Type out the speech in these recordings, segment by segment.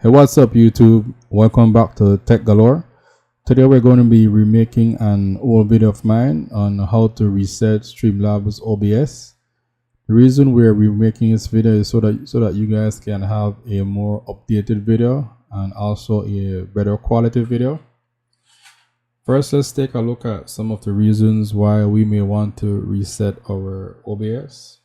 Hey, what's up YouTube? Welcome back to Tech Galore. Today we're going to be remaking an old video of mine on how to reset Streamlabs OBS. The reason we're remaking this video is so that you guys can have a more updated video and also a better quality video. First, let's take a look at some of the reasons why we may want to reset our OBS.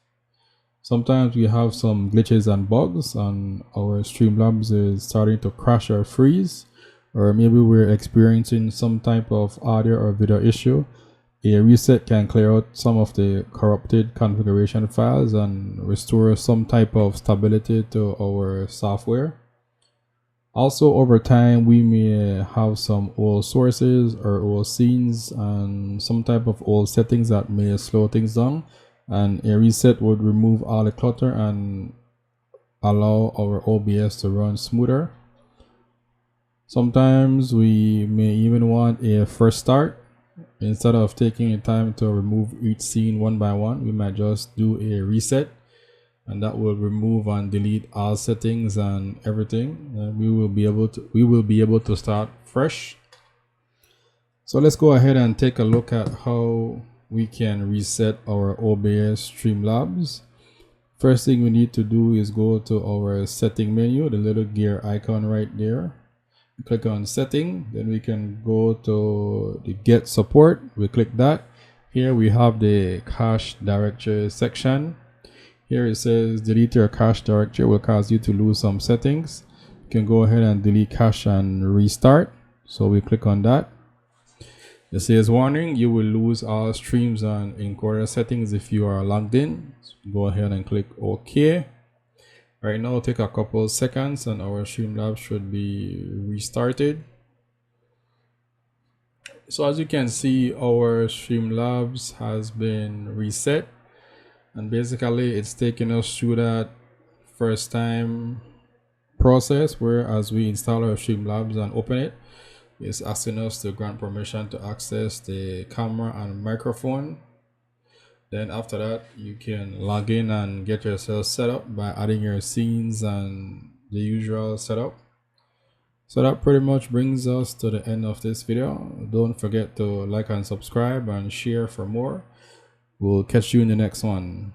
Sometimes we have some glitches and bugs and our Streamlabs is starting to crash or freeze, or maybe we're experiencing some type of audio or video issue. A reset can clear out some of the corrupted configuration files and restore some type of stability to our software. Also, over time, we may have some old sources or old scenes and some type of old settings that may slow things down. And a reset would remove all the clutter and allow our OBS to run smoother. Sometimes we may even want a fresh start. Instead of taking the time to remove each scene one by one, we might just do a reset, and that will remove and delete all settings and everything. And we will be able to start fresh. So let's go ahead and take a look at how we can reset our OBS Streamlabs. First thing we need to do is go to our setting menu, the little gear icon right there. Click on setting, then we can go to the get support. We click that. Here we have the cache directory section. Here it says delete your cache directory will cause you to lose some settings. You can go ahead and delete cache and restart. So we click on that. It says warning, you will lose all streams and encoder settings if you are logged in. So go ahead and click OK. Right now, take a couple seconds and our Streamlabs should be restarted. So as you can see, our Streamlabs has been reset, and basically it's taking us through that first time process where as we install our Streamlabs and open it, it's asking us to grant permission to access the camera and microphone. Then after that, you can log in and get yourself set up by adding your scenes and the usual setup. So that pretty much brings us to the end of this video. Don't forget to like and subscribe and share for more. We'll catch you in the next one.